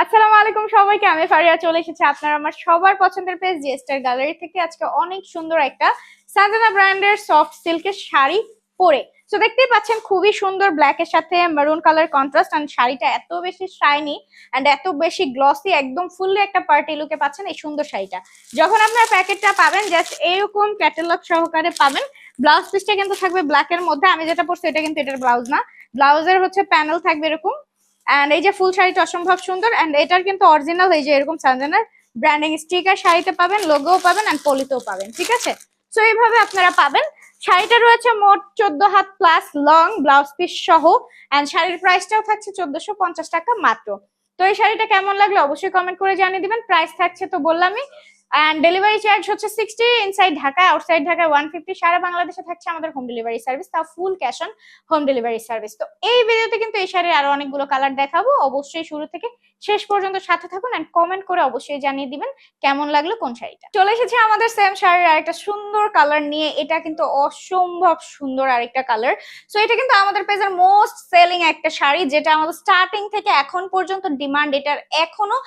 আসসালামু আলাইকুম সবাইকে, আমি ফারিয়া চলে এসেছি আপনার আমার সবার পছন্দের পেজ জিএসটার গ্যালারি থেকে। আজকে অনেক সুন্দর একটা সানজানা ব্র্যান্ডের সফট সিল্কের শাড়ি পরে, তো দেখতেই পাচ্ছেন খুবই সুন্দর ব্ল্যাক এর সাথে মেরুন কালার কন্ট্রাস্ট, এন্ড শাড়িটা এত বেশি শাইনি এন্ড এত বেশি গ্লসি, একদম ফুললি একটা পার্টি লুকে পাচ্ছেন এই সুন্দর শাড়িটা। যখন আপনার প্যাকেটটা পাবেন জাস্ট এরকম ক্যাটালগ সহকারে পাবেন। ব্লাউজ পিসটা কিন্তু থাকবে ব্ল্যাক এর মধ্যে, আমি যেটা পরছি এটা কিন্তু এটার ব্লাউজ না, ব্লাউজের হচ্ছে প্যানেল থাকবে এরকম। এন্ড এই যে ফুল শাড়িটা অসম্ভব সুন্দর, এন্ড এটার কিন্তু অরিজিনাল এই যে এরকম সানজানার ব্র্যান্ডিং স্টিকার শাড়িতে পাবেন, লোগোও পাবেন এন্ড পলিতেও পাবেন, ঠিক আছে। সো এইভাবে আপনারা পাবেন। শাড়িটা রয়েছে মোট 14 had plus long, blouse piece সহ, এন্ড শাড়ির প্রাইসটাও থাকছে 1450 টাকা মাত্র। তো এই শাড়িটা কেমন লাগলো অবশ্যই কমেন্ট করে জানিয়ে দিবেন। প্রাইস থাকছে তো বললামই, এন্ড ডেলিভারি চার্জ হচ্ছে 60 ইনসাইড ঢাকা, আউটসাইড ঢাকা 150। সারা বাংলাদেশে থাকছে আমাদের হোম ডেলিভারি সার্ভিস, তাও full cash on home delivery service. তো এই ভিডিওতে কিন্তু এই শাড়ির আরো অনেকগুলো কালার দেখাবো, অবশ্যই শুরু থেকে শেষ পর্যন্ত সাথে থাকুন এন্ড কমেন্ট করে অবশ্যই জানিয়ে দিবেন কেমন লাগলো কোন শাড়িটা। চলে এসেছে আমাদের সেম শাড়ির আরেকটা সুন্দর কালার নিয়ে, এটা কিন্তু অসম্ভব সুন্দর আরেকটা কালার। সো এটা কিন্তু আমাদের পেজের মোস্ট সেলিং একটা শাড়ি, যেটা আমাদের স্টার্টিং থেকে এখন পর্যন্ত ডিমান্ড এটার এখনো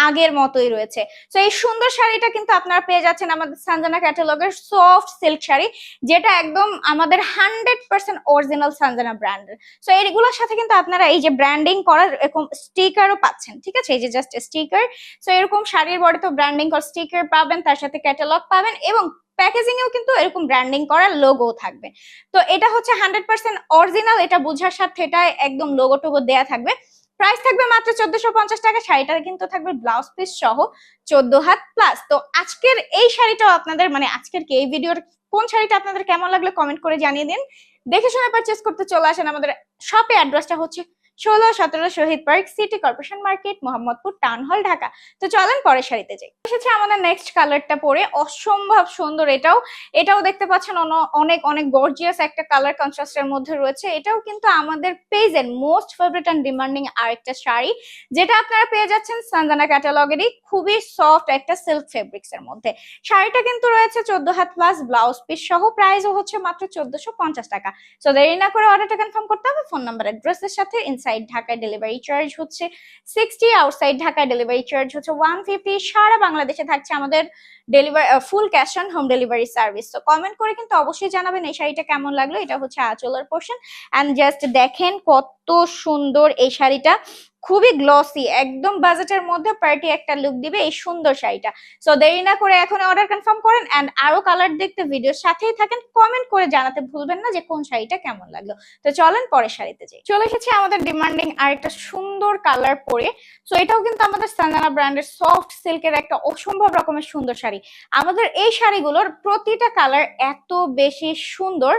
আগের মতোই রয়েছে। তো এই সুন্দর শাড়িটা কিন্তু আপনারা পেয়ে যাচ্ছেন আমাদের সানজানা ক্যাটালগের সফট সিল্ক শাড়ি, যেটা একদম আমাদের 100% অরিজিনাল সানজানা ব্র্যান্ডের। সো এইগুলোর সাথে কিন্তু আপনারা এই যে ব্র্যান্ডিং করার এরকম স্টিকারও পাচ্ছেন, ঠিক আছে, এই যে জাস্ট স্টিকার। সো এরকম শাড়ির বডিতে ব্র্যান্ডিং করা স্টিকার পাবেন, তার সাথে ক্যাটালগ পাবেন, এবং প্যাকেজিং এও কিন্তু এরকম ব্র্যান্ডিং করা লোগো থাকবে। তো এটা হচ্ছে 100% অরিজিনাল, এটা বোঝার সাথে এটা একদম লোগো টোগো দেয়া থাকবে। প্রাইস থাকবে মাত্র 1450 টাকা। শাড়িটা কিন্তু থাকবে ব্লাউজ পিস সহ 14 হাত প্লাস। তো আজকের এই শাড়িটাও আপনাদের মানে আজকের কি এই ভিডিওর কোন শাড়িটা আপনাদের কেমন লাগলো কমেন্ট করে জানিয়ে দিন। দেখে শুনে পারচেস করতে চলে আসেন আমাদের শপে। অ্যাড্রেসটা হচ্ছে 16-17 Shaheed park, city corporation market, Mohammadpur town hall, Dhaka. তো চলেন পরের শাড়িতে যাই। এসেছে আমাদের নেক্সট কালারটা পরে, অসম্ভব সুন্দর এটাও। এটাও দেখতে পাচ্ছেন অনেক অনেক গর্জিয়াস একটা কালার কন্ট্রাস্টের মধ্যে রয়েছে। এটাও কিন্তু আমাদের পেজের মোস্ট ফেভারিট এন্ড ডিমান্ডিং আরেকটা শাড়ি, যেটা আপনারা পেয়ে যাচ্ছেন সানজানা ক্যাটালগেরই খুবই সফট একটা সিল্ক ফেব্রিক্স এর মধ্যে। শাড়িটা কিন্তু রয়েছে 14 হাত প্লাস, ব্লাউজ পিস সহ, প্রাইসও হচ্ছে মাত্র 1450 টাকা। সো দেরি না করে অর্ডারটা কনফার্ম করতে হবে ফোন নাম্বার অ্যাড্রেসের সাথে। ইনসাইড ঢাকায় ডেলিভারি চার্জ হচ্ছে 60, আউটসাইড ঢাকায় ডেলিভারি চার্জ হচ্ছে 150। সারা বাংলাদেশে থাকছে আমাদের delivery full cash on home delivery service. তো কমেন্ট করে কিন্তু অবশ্যই জানাবেন এই শাড়িটা কেমন লাগলো। এটা হচ্ছে আঁচলের পোর্শন, এন্ড জাস্ট দেখেন কত সুন্দর এই শাড়িটা, খুবই গ্লসি, একদম বাজেটের মধ্যে পার্টি একটা লুক দিবে এই সুন্দর শাড়িটা। সো দেরি না করে এখন অর্ডার কনফার্ম করেন, এন্ড আরো কালার দেখতে ভিডিওর সাথেই থাকেন। কমেন্ট করে জানাতে ভুলবেন না যে কোন শাড়িটা কেমন লাগলো। তো চলেন পরের শাড়িতে যাই। চলে এসেছে আমাদের ডিমান্ডিং আরেকটা সুন্দর কালার পরে। সো এটাও কিন্তু আমাদের সানজানা ব্র্যান্ডের সফট সিল্কের একটা অসম্ভব রকমের সুন্দর শাড়ি। আমাদের এই শাড়িগুলোর প্রতিটা কালার এত বেশি সুন্দর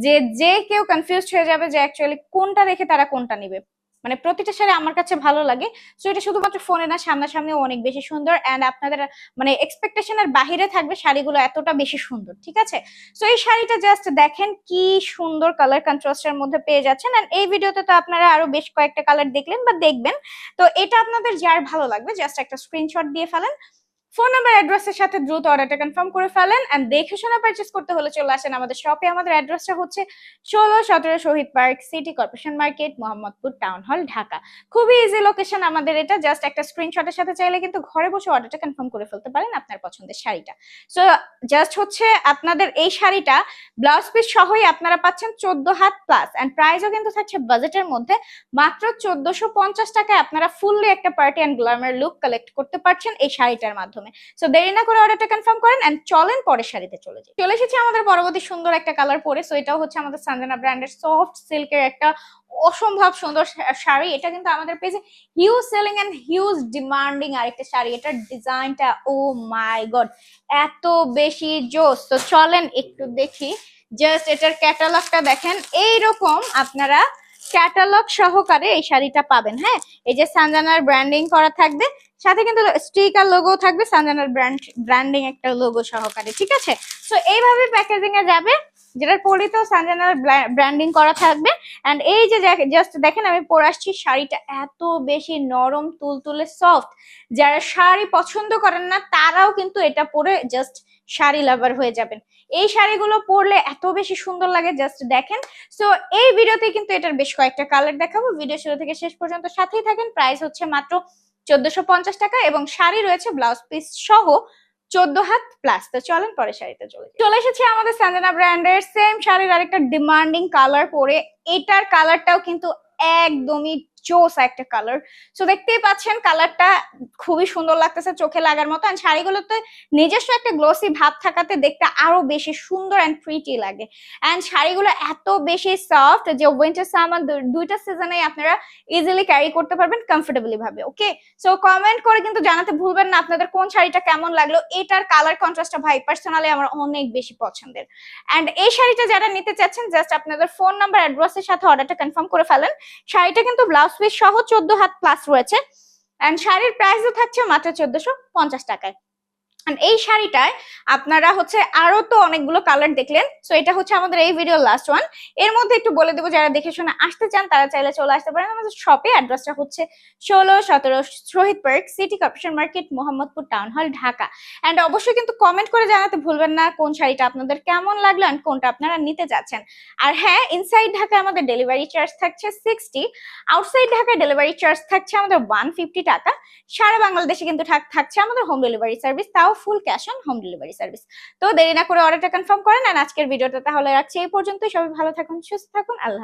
যে যে কেউ কনফিউজ হয়ে যাবে যে অ্যাকচুয়ালি কোনটা দেখে তারা কোনটা নিবে। মানে প্রতিটা শাড়ি আমার কাছে ভালো লাগে। সো এটা শুধুমাত্র ফোনে না, সামনাসামনিও অনেক বেশি সুন্দর, এন্ড আপনাদের মানে এক্সপেকটেশনের বাহিরে থাকবে শাড়িগুলো এতটা বেশি সুন্দর, ঠিক আছে। সো এই শাড়িটা জাস্ট দেখেন কি সুন্দর কালার কন্ট্রাস্টের মধ্যে পেয়ে যাচ্ছেন, এন্ড এই ভিডিওতে তো আপনারা আরো বেশ কয়েকটা কালার দেখলেন বা দেখবেন। তো এটা আপনাদের যার ভালো লাগবে জাস্ট একটা স্ক্রিনশট দিয়ে ফেলেন, ফোন নাম্বার অ্যাড্রেসের সাথে দ্রুত অর্ডারটা কনফার্ম করে ফেলেন, এন্ড দেখে শুনে পারচেজ করতে হলে চলে আসেন আমাদের শপে। আমাদের অ্যাড্রেসটা হচ্ছে 16-17 Shaheed park, city corporation market, Mohammadpur town hall, Dhaka. খুবই ইজি লোকেশন আমাদের এটা, জাস্ট একটা স্ক্রিনশটের সাথে চাইলে কিন্তু ঘরে বসে অর্ডারটা কনফার্ম করে ফেলতে পারেন আপনার পছন্দের শাড়িটা। সো জাস্ট হচ্ছে আপনাদের এই শাড়িটা ব্লাউজ পিস সহই আপনারা পাচ্ছেন 14 হাত প্লাস, এন্ড প্রাইসও কিন্তু থাকছে বাজেটের মধ্যে মাত্র 1450 টাকায়। আপনারা ফুললি একটা party and glamour look collect করতে পারছেন এই শাড়িটার মাধ্যমে। সো দেরি না করে অর্ডারটা কনফার্ম করেন, এন্ড চলেন পরের শাড়িতে চলে যাই। চলে এসেছি আমাদের পরবর্তী সুন্দর একটা কালার পরে। সো এটাও হচ্ছে আমাদের সানজানা ব্র্যান্ডের সফট সিল্কের একটা অসম্ভব সুন্দর শাড়ি। এটা কিন্তু আমাদের পেজে huge selling and huge demanding আরেকটা শাড়ি। এটার ডিজাইনটা ও মাই গড এত বেশি জোস। তো চলেন একটু দেখি, জাস্ট এটার ক্যাটালগটা দেখেন। এইরকম আপনারা ক্যাটালগ সহকারে এই শাড়িটা পাবেন। হ্যাঁ, এই যে সানজানার ব্র্যান্ডিং করা থাকবে, সাথে কিন্তু স্টিকার লোগো থাকবে, সানজানার ব্র্যান্ডিং একটা লোগো সহকারে, ঠিক আছে। সো এইভাবে প্যাকেজিং এ যাবে, যেটার পরিতেও সানজানার ব্র্যান্ডিং করা থাকবে। এন্ড এই যে জাস্ট দেখেন আমি পরে আসছি, শাড়িটা এত বেশি নরম, তুলতুলে, সফট। যারা শাড়ি পছন্দ করেন না তারাও কিন্তু এটা পরে জাস্ট শাড়ি লাভার হয়ে যাবেন। এই শাড়িগুলো পরলে এত বেশি সুন্দর লাগে, জাস্ট দেখেন। সো এই ভিডিওতে কিন্তু এটার বেশ কয়েকটা কালার দেখাবো, ভিডিও শুরু থেকে শেষ পর্যন্ত সাথেই থাকেন। প্রাইস হচ্ছে মাত্র 1450 টাকা, এবং শাড়ি রয়েছে ব্লাউজ পিস সহ 14 হাত প্লাস। তো চলেন পরে শাড়িতে চলে এসেছি আমাদের সানজানা ব্র্যান্ডের সেম শাড়ির আরেকটা ডিমান্ডিং কালার পরে। এটার কালারটাও কিন্তু একদমই জোস একটা কালার। সো দেখতেই পাচ্ছেন কালারটা খুবই সুন্দর লাগতেছে, চোখে লাগার মতো। এন্ড শাড়িগুলোতে নিজস্ব একটা গ্লোসি ভাব থাকাতে দেখতে আরো বেশি সুন্দর এন্ড প্রিটি লাগে। এন্ড শাড়িগুলো এত বেশি সফট যে উইন্টার সামার দুইটা সিজনে আপনারা ইজিলি ক্যারি করতে পারবেন কমফোর্টেবলি ভাবে। ওকে, সো কমেন্ট করে কিন্তু জানাতে ভুলবেন না আপনাদের কোন শাড়িটা কেমন লাগলো। এটার কালার কন্ট্রাস্টটা ভাই পার্সোনালি আমার অনেক বেশি পছন্দের। এন্ড এই শাড়িটা যারা নিতে চাচ্ছেন জাস্ট আপনাদের ফোন নাম্বার অ্যাড্রেসের সাথে অর্ডারটা কনফার্ম করে ফেলেন। শাড়িটা কিন্তু ব্লাউজ পিস সহ 14 হাত প্লাস রয়েছে। এন্ড শাড়ির প্রাইসও থাকছে মাত্র 1450 টাকায়। এই শাড়িটায় আপনারা হচ্ছে আরো তো অনেকগুলো কালার দেখলেন। সো এটা হচ্ছে আমাদের এই ভিডিও লাস্ট ওয়ান। এর মধ্যে একটু বলে দেবো, যারা দেখে শুনে আসতে চান তারা চাইলে চলে আসতে পারেন আমাদের শপে। অ্যাড্রেসটা হচ্ছে 16-17 Shaheed park, city corporation market, Mohammadpur town hall, Dhaka. And অবশ্যই কিন্তু কমেন্ট করে জানাতে ভুলবেন না কোন শাড়িটা আপনাদের কেমন লাগলো এন্ড কোনটা আপনারা নিতে যাচ্ছেন। আর হ্যাঁ, ইনসাইড ঢাকা আমাদের ডেলিভারি চার্জ থাকছে 60, আউটসাইড ঢাকায় ডেলিভারি চার্জ থাকছে আমাদের 150 টাকা। সারা বাংলাদেশে কিন্তু থাকছে আমাদের হোম ডেলিভারি সার্ভিস, তাও full cash on home delivery service. তো দেরি না করে অর্ডারটা কনফার্ম করেন। আর আজকের ভিডিওটা তাহলে রাখছি এই পর্যন্তই। সবাই ভালো থাকুন, সুস্থ থাকুন, আল্লাহ হাফেজ।